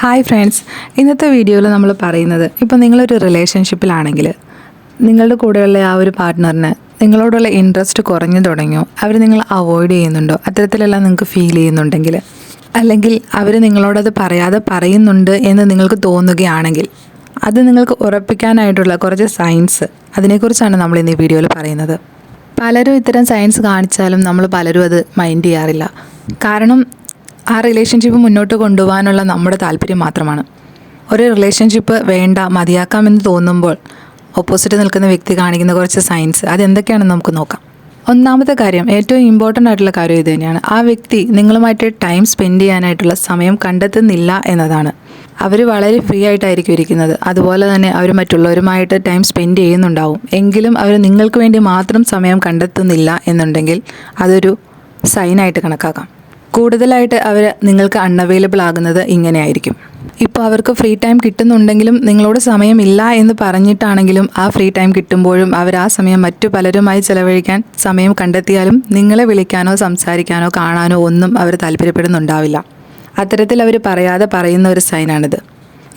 Hi friends, ഇന്നത്തെ വീഡിയോയിൽ നമ്മൾ പറയുന്നത് ഇപ്പോൾ നിങ്ങളൊരു റിലേഷൻഷിപ്പിലാണെങ്കിൽ നിങ്ങളുടെ കൂടെയുള്ള ആ ഒരു പാർട്ട്ണറിന് നിങ്ങളോടുള്ള ഇൻട്രസ്റ്റ് കുറഞ്ഞു തുടങ്ങിയോ, അവർ നിങ്ങൾ അവോയ്ഡ് ചെയ്യുന്നുണ്ടോ, അത്തരത്തിലെല്ലാം നിങ്ങൾക്ക് ഫീൽ ചെയ്യുന്നുണ്ടെങ്കിൽ, അല്ലെങ്കിൽ അവർ നിങ്ങളോടത് പറയാതെ പറയുന്നുണ്ട് എന്ന് നിങ്ങൾക്ക് തോന്നുകയാണെങ്കിൽ അത് നിങ്ങൾക്ക് ഉറപ്പിക്കാനായിട്ടുള്ള കുറച്ച് സയൻസ്, അതിനെക്കുറിച്ചാണ് നമ്മൾ ഇന്ന് ഈ വീഡിയോയിൽ പറയുന്നത്. പലരും ഇത്തരം സയൻസ് കാണിച്ചാലും നമ്മൾ പലരും അത് മൈൻഡ് ചെയ്യാറില്ല. കാരണം ആ റിലേഷൻഷിപ്പ് മുന്നോട്ട് കൊണ്ടുപോകാനുള്ള നമ്മുടെ താല്പര്യം മാത്രമാണ്. ഒരു റിലേഷൻഷിപ്പ് വേണ്ട, മതിയാക്കാമെന്ന് തോന്നുമ്പോൾ ഓപ്പോസിറ്റ് നിൽക്കുന്ന വ്യക്തി കാണിക്കുന്ന കുറച്ച് സയൻസ്, അതെന്തൊക്കെയാണെന്ന് നമുക്ക് നോക്കാം. ഒന്നാമത്തെ കാര്യം, ഏറ്റവും ഇമ്പോർട്ടൻ്റ് ആയിട്ടുള്ള കാര്യം ഇത് തന്നെയാണ്. ആ വ്യക്തി നിങ്ങളുമായിട്ട് ടൈം സ്പെൻഡ് ചെയ്യാനായിട്ടുള്ള സമയം കണ്ടെത്തുന്നില്ല എന്നതാണ്. അവർ വളരെ ഫ്രീ ആയിട്ടായിരിക്കും ഇരിക്കുന്നത്. അതുപോലെ തന്നെ അവർ മറ്റുള്ളവരുമായിട്ട് ടൈം സ്പെൻഡ് ചെയ്യുന്നുണ്ടാവും. എങ്കിലും അവർ നിങ്ങൾക്ക് വേണ്ടി മാത്രം സമയം കണ്ടെത്തുന്നില്ല എന്നുണ്ടെങ്കിൽ അതൊരു സൈനായിട്ട് കണക്കാക്കാം. കൂടുതലായിട്ട് അവർ നിങ്ങൾക്ക് അൺഅവൈലബിൾ ആകുന്നത് ഇങ്ങനെയായിരിക്കും. ഇപ്പോൾ അവർക്ക് ഫ്രീ ടൈം കിട്ടുന്നുണ്ടെങ്കിലും നിങ്ങളോട് സമയമില്ല എന്ന് പറഞ്ഞിട്ടാണെങ്കിലും ആ ഫ്രീ ടൈം കിട്ടുമ്പോഴും അവർ ആ സമയം മറ്റു പലരുമായി ചിലവഴിക്കാൻ സമയം കണ്ടെത്തിയാലും നിങ്ങളെ വിളിക്കാനോ സംസാരിക്കാനോ കാണാനോ ഒന്നും അവർ താല്പര്യപ്പെടുന്നുണ്ടാവില്ല. അത്തരത്തിൽ അവർ പറയാതെ പറയുന്ന ഒരു സൈനാണിത്.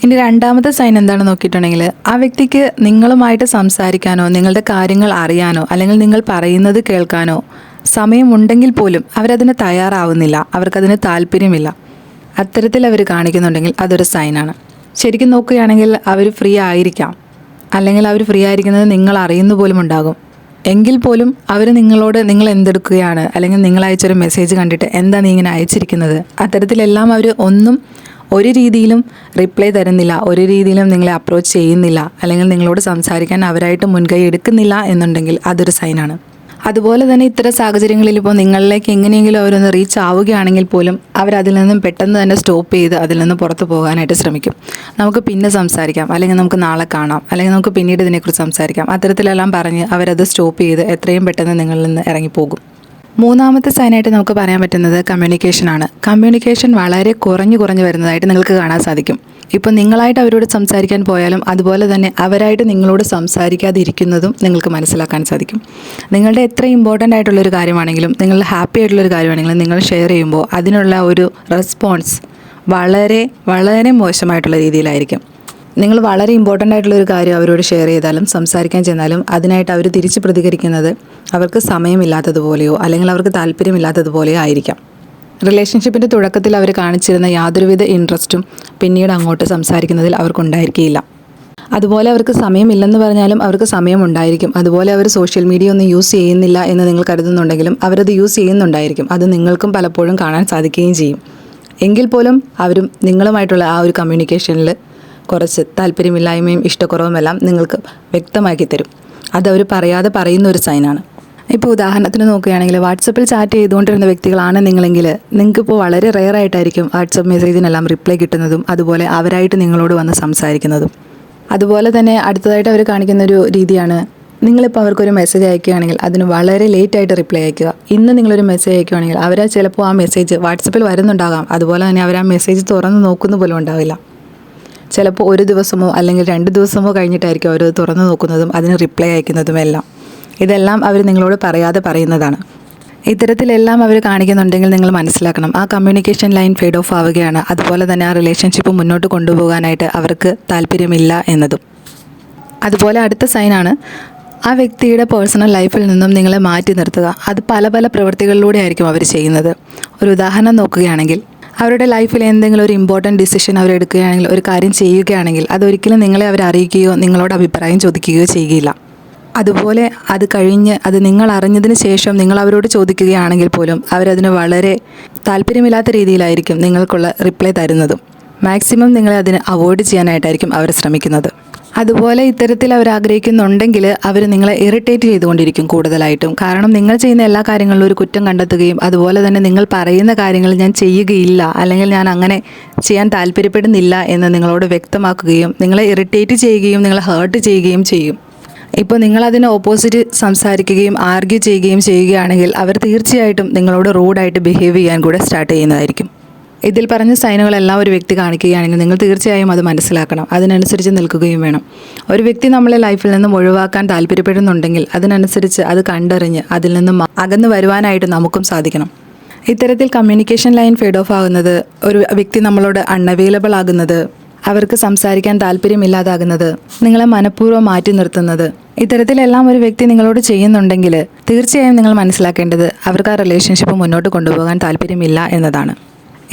ഇനി രണ്ടാമത്തെ സൈൻ എന്താണെന്ന് നോക്കിയിട്ടുണ്ടെങ്കിൽ, ആ വ്യക്തിക്ക് നിങ്ങളുമായിട്ട് സംസാരിക്കാനോ നിങ്ങളുടെ കാര്യങ്ങൾ അറിയാനോ അല്ലെങ്കിൽ നിങ്ങൾ പറയുന്നത് കേൾക്കാനോ സമയമുണ്ടെങ്കിൽ പോലും അവരതിന് തയ്യാറാവുന്നില്ല, അവർക്കതിന് താല്പര്യമില്ല. അത്തരത്തിൽ അവർ കാണിക്കുന്നുണ്ടെങ്കിൽ അതൊരു സൈനാണ്. ശരിക്കും നോക്കുകയാണെങ്കിൽ അവർ ഫ്രീ ആയിരിക്കാം, അല്ലെങ്കിൽ അവർ ഫ്രീ ആയിരിക്കുന്നത് നിങ്ങൾ അറിയുന്ന പോലും ഉണ്ടാകും. എങ്കിൽ പോലും അവർ നിങ്ങളോട് നിങ്ങൾ എന്തെടുക്കുകയാണ്, അല്ലെങ്കിൽ നിങ്ങൾ അയച്ചൊരു മെസ്സേജ് കണ്ടിട്ട് എന്താ നീ ഇങ്ങനെ അയച്ചിരിക്കുന്നത്, അത്തരത്തിലെല്ലാം അവർ ഒരു രീതിയിലും റിപ്ലൈ തരുന്നില്ല, ഒരു രീതിയിലും നിങ്ങളെ അപ്രോച്ച് ചെയ്യുന്നില്ല, അല്ലെങ്കിൽ നിങ്ങളോട് സംസാരിക്കാൻ അവരായിട്ട് മുൻകൈ എടുക്കുന്നില്ല എന്നുണ്ടെങ്കിൽ അതൊരു സൈനാണ്. അതുപോലെ തന്നെ ഇത്തരം സാഹചര്യങ്ങളിൽ ഇപ്പോൾ നിങ്ങളിലേക്ക് എങ്ങനെയെങ്കിലും അവരൊന്ന് റീച്ച് ആവുകയാണെങ്കിൽ പോലും അവരതിൽ നിന്നും പെട്ടെന്ന് തന്നെ സ്റ്റോപ്പ് ചെയ്ത് അതിൽ നിന്ന് പുറത്ത് പോകാനായിട്ട് ശ്രമിക്കും. നമുക്ക് പിന്നെ സംസാരിക്കാം, അല്ലെങ്കിൽ നമുക്ക് നാളെ കാണാം, അല്ലെങ്കിൽ നമുക്ക് പിന്നീട് ഇതിനെക്കുറിച്ച് സംസാരിക്കാം, അത്തരത്തിലെല്ലാം പറഞ്ഞ് അവരത് സ്റ്റോപ്പ് ചെയ്ത് എത്രയും പെട്ടെന്ന് നിങ്ങളിൽ നിന്ന് ഇറങ്ങിപ്പോകും. മൂന്നാമത്തെ സൈനായിട്ട് നമുക്ക് പറയാൻ പറ്റുന്നത് കമ്മ്യൂണിക്കേഷനാണ്. കമ്മ്യൂണിക്കേഷൻ വളരെ കുറഞ്ഞു വരുന്നതായിട്ട് നിങ്ങൾക്ക് കാണാൻ സാധിക്കും. ഇപ്പോൾ നിങ്ങളായിട്ട് അവരോട് സംസാരിക്കാൻ പോയാലും അതുപോലെ തന്നെ അവരായിട്ട് നിങ്ങളോട് സംസാരിക്കാതിരിക്കുന്നതും നിങ്ങൾക്ക് മനസ്സിലാക്കാൻ സാധിക്കും. നിങ്ങളുടെ എത്ര ഇമ്പോർട്ടൻ്റ് ആയിട്ടുള്ളൊരു കാര്യമാണെങ്കിലും, നിങ്ങളുടെ ഹാപ്പി ആയിട്ടുള്ളൊരു കാര്യമാണെങ്കിലും നിങ്ങൾ ഷെയർ ചെയ്യുമ്പോൾ അതിനുള്ള ഒരു റെസ്പോൺസ് വളരെ വളരെ മോശമായിട്ടുള്ള രീതിയിലായിരിക്കും. നിങ്ങൾ വളരെ ഇമ്പോർട്ടൻ്റ് ആയിട്ടുള്ളൊരു കാര്യം അവരോട് ഷെയർ ചെയ്താലും സംസാരിക്കാൻ ചെന്നാലും അതിനായിട്ട് അവർ തിരിച്ച് പ്രതികരിക്കുന്നത് അവർക്ക് സമയമില്ലാത്തതുപോലെയോ അല്ലെങ്കിൽ അവർക്ക് താല്പര്യമില്ലാത്തതുപോലെയോ ആയിരിക്കാം. റിലേഷൻഷിപ്പിൻ്റെ തുടക്കത്തിൽ അവർ കാണിച്ചിരുന്ന യാതൊരുവിധ ഇൻട്രസ്റ്റും പിന്നീട് അങ്ങോട്ട് സംസാരിക്കുന്നതിൽ അവർക്കുണ്ടായിരിക്കില്ല. അതുപോലെ അവർക്ക് സമയമില്ലെന്ന് പറഞ്ഞാലും അവർക്ക് സമയമുണ്ടായിരിക്കും. അതുപോലെ അവർ സോഷ്യൽ മീഡിയ ഒന്നും യൂസ് ചെയ്യുന്നില്ല എന്ന് നിങ്ങൾ കരുതുന്നുണ്ടെങ്കിലും അവരത് യൂസ് ചെയ്യുന്നുണ്ടായിരിക്കും. അത് നിങ്ങൾക്കും പലപ്പോഴും കാണാൻ സാധിക്കുകയും ചെയ്യും. എങ്കിൽ പോലും അവരും നിങ്ങളുമായിട്ടുള്ള ആ ഒരു കമ്മ്യൂണിക്കേഷനിൽ കുറച്ച് താല്പര്യമില്ലായ്മയും ഇഷ്ടക്കുറവുമെല്ലാം നിങ്ങൾക്ക് വ്യക്തമാക്കി തരും. അതവർ പറയാതെ പറയുന്ന ഒരു സൈനാണ്. ഇപ്പോൾ ഉദാഹരണത്തിന് നോക്കുകയാണെങ്കിൽ, വാട്സപ്പിൽ ചാറ്റ് ചെയ്തുകൊണ്ടിരുന്ന വ്യക്തികളാണ് നിങ്ങളെങ്കിൽ നിങ്ങൾക്കിപ്പോൾ വളരെ റെയർ ആയിട്ടായിരിക്കും വാട്സപ്പ് മെസ്സേജിനെല്ലാം റിപ്ലൈ കിട്ടുന്നതും അതുപോലെ അവരായിട്ട് നിങ്ങളോട് വന്ന് സംസാരിക്കുന്നതും. അതുപോലെ തന്നെ അടുത്തതായിട്ട് അവർ കാണിക്കുന്നൊരു രീതിയാണ്, നിങ്ങളിപ്പോൾ അവർക്കൊരു മെസ്സേജ് അയക്കുകയാണെങ്കിൽ അതിന് വളരെ ലേറ്റായിട്ട് റിപ്ലൈ അയക്കുക. ഇന്ന് നിങ്ങളൊരു മെസ്സേജ് അയക്കുകയാണെങ്കിൽ അവർ ചിലപ്പോൾ ആ മെസ്സേജ് വാട്സപ്പിൽ വരുന്നുണ്ടാകാം, അതുപോലെ തന്നെ അവർ ആ മെസ്സേജ് തുറന്ന് നോക്കുന്ന പോലും ഉണ്ടാവില്ല. ചിലപ്പോൾ ഒരു ദിവസമോ അല്ലെങ്കിൽ 2 ദിവസമോ കഴിഞ്ഞിട്ടായിരിക്കും അവർ തുറന്നു നോക്കുന്നതും അതിന് റിപ്ലൈ അയക്കുന്നതുമെല്ലാം. ഇതെല്ലാം അവർ നിങ്ങളോട് പറയാതെ പറയുന്നതാണ്. ഇത്തരത്തിലെല്ലാം അവർ കാണിക്കുന്നുണ്ടെങ്കിൽ നിങ്ങൾ മനസ്സിലാക്കണം, ആ കമ്മ്യൂണിക്കേഷൻ ലൈൻ ഫെയ്ഡ് ഓഫ് ആവുകയാണ്. അതുപോലെ തന്നെ ആ റിലേഷൻഷിപ്പ് മുന്നോട്ട് കൊണ്ടുപോകാനായിട്ട് അവർക്ക് താല്പര്യമില്ല എന്നതും. അതുപോലെ അടുത്ത സൈനാണ്, ആ വ്യക്തിയുടെ പേഴ്സണൽ ലൈഫിൽ നിന്നും നിങ്ങളെ മാറ്റി നിർത്തുക. അത് പല പ്രവൃത്തികളിലൂടെ ആയിരിക്കും അവർ ചെയ്യുന്നത്. ഒരു ഉദാഹരണം നോക്കുകയാണെങ്കിൽ, അവരുടെ ലൈഫിൽ എന്തെങ്കിലും ഒരു ഇമ്പോർട്ടൻറ്റ് ഡിസിഷൻ അവർ എടുക്കുകയാണെങ്കിൽ, ഒരു കാര്യം ചെയ്യുകയാണെങ്കിൽ അതൊരിക്കലും നിങ്ങളെ അവർ അറിയിക്കുകയോ നിങ്ങളോട് അഭിപ്രായം ചോദിക്കുകയോ ചെയ്യുകയില്ല. അതുപോലെ അത് കഴിഞ്ഞ് അത് നിങ്ങൾ അറിഞ്ഞതിന് ശേഷം നിങ്ങൾ അവരോട് ചോദിക്കുകയാണെങ്കിൽ പോലും അവരതിന് വളരെ താല്പര്യമില്ലാത്ത രീതിയിലായിരിക്കും നിങ്ങൾക്കുള്ള റിപ്ലൈ തരുന്നതും. മാക്സിമം നിങ്ങളെ അതിന് അവോയ്ഡ് ചെയ്യാനായിട്ടായിരിക്കും അവർ ശ്രമിക്കുന്നത്. അതുപോലെ ഇത്തരത്തിൽ അവർ ആഗ്രഹിക്കുന്നുണ്ടെങ്കിൽ അവർ നിങ്ങളെ ഇറിറ്റേറ്റ് ചെയ്തുകൊണ്ടിരിക്കും കൂടുതലായിട്ടും. കാരണം നിങ്ങൾ ചെയ്യുന്ന എല്ലാ കാര്യങ്ങളിലും ഒരു കുറ്റം കണ്ടെത്തുകയും അതുപോലെ തന്നെ നിങ്ങൾ പറയുന്ന കാര്യങ്ങൾ ഞാൻ ചെയ്യുകയില്ല അല്ലെങ്കിൽ ഞാൻ അങ്ങനെ ചെയ്യാൻ താല്പര്യപ്പെടുന്നില്ല എന്ന് നിങ്ങളോട് വ്യക്തമാക്കുകയും നിങ്ങളെ ഇറിറ്റേറ്റ് ചെയ്യുകയും നിങ്ങളെ ഹേർട്ട് ചെയ്യുകയും ചെയ്യും. ഇപ്പോൾ നിങ്ങളതിന് ഓപ്പോസിറ്റ് സംസാരിക്കുകയും ആർഗ്യൂ ചെയ്യുകയും ചെയ്യുകയാണെങ്കിൽ അവർ തീർച്ചയായിട്ടും നിങ്ങളോട് റൂഡായിട്ട് ബിഹേവ് ചെയ്യാൻ കൂടെ സ്റ്റാർട്ട് ചെയ്യുന്നതായിരിക്കും. ഇതിൽ പറഞ്ഞ സൈനുകളെല്ലാം ഒരു വ്യക്തി കാണിക്കുകയാണെങ്കിൽ നിങ്ങൾ തീർച്ചയായും അത് മനസ്സിലാക്കണം, അതിനനുസരിച്ച് നിൽക്കുകയും വേണം. ഒരു വ്യക്തി നമ്മളെ ലൈഫിൽ നിന്നും ഒഴിവാക്കാൻ താല്പര്യപ്പെടുന്നുണ്ടെങ്കിൽ അതിനനുസരിച്ച് അത് കണ്ടറിഞ്ഞ് അതിൽ നിന്നും അകന്നു വരുവാനായിട്ട് നമുക്കും സാധിക്കണം. ഇത്തരത്തിൽ കമ്മ്യൂണിക്കേഷൻ ലൈൻ ഫെയ്ഡ് ഓഫ് ആകുന്നത്, ഒരു വ്യക്തി നമ്മളോട് അൺഅവൈലബിൾ ആകുന്നത്, അവർക്ക് സംസാരിക്കാൻ താല്പര്യമില്ലാതാകുന്നത്, നിങ്ങളെ മനഃപൂർവ്വം മാറ്റി നിർത്തുന്നത്, ഇത്തരത്തിലെല്ലാം ഒരു വ്യക്തി നിങ്ങളോട് ചെയ്യുന്നുണ്ടെങ്കിൽ തീർച്ചയായും നിങ്ങൾ മനസ്സിലാക്കേണ്ടത് അവർക്ക് ആ റിലേഷൻഷിപ്പ് മുന്നോട്ട് കൊണ്ടുപോകാൻ താല്പര്യമില്ല എന്നതാണ്.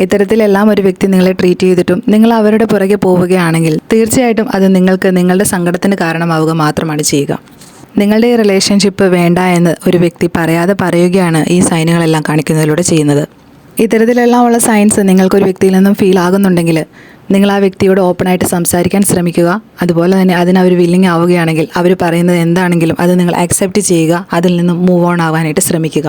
ഇത്തരത്തിലെല്ലാം ഒരു വ്യക്തി നിങ്ങളെ ട്രീറ്റ് ചെയ്തിട്ടും നിങ്ങൾ അവരുടെ പുറകെ പോവുകയാണെങ്കിൽ തീർച്ചയായിട്ടും അത് നിങ്ങൾക്ക് നിങ്ങളുടെ സങ്കടത്തിന് കാരണമാവുക മാത്രമാണ് ചെയ്യുക. നിങ്ങളുടെ ഈ റിലേഷൻഷിപ്പ് വേണ്ട എന്ന് ഒരു വ്യക്തി പറയാതെ പറയുകയാണ് ഈ സൈനുകളെല്ലാം കാണിക്കുന്നതിലൂടെ ചെയ്യുന്നത്. ഇത്തരത്തിലെല്ലാം ഉള്ള സൈൻസ് നിങ്ങൾക്കൊരു വ്യക്തിയിൽ നിന്നും ഫീൽ ആകുന്നുണ്ടെങ്കിൽ നിങ്ങൾ ആ വ്യക്തിയോട് ഓപ്പണായിട്ട് സംസാരിക്കാൻ ശ്രമിക്കുക. അതുപോലെ തന്നെ അതിന് അവർ വില്ലിങ് ആവുകയാണെങ്കിൽ അവർ പറയുന്നത് എന്താണെങ്കിലും അത് നിങ്ങൾ അക്സെപ്റ്റ് ചെയ്യുക. അതിൽ നിന്നും മൂവ് ഓൺ ആവാനായിട്ട് ശ്രമിക്കുക.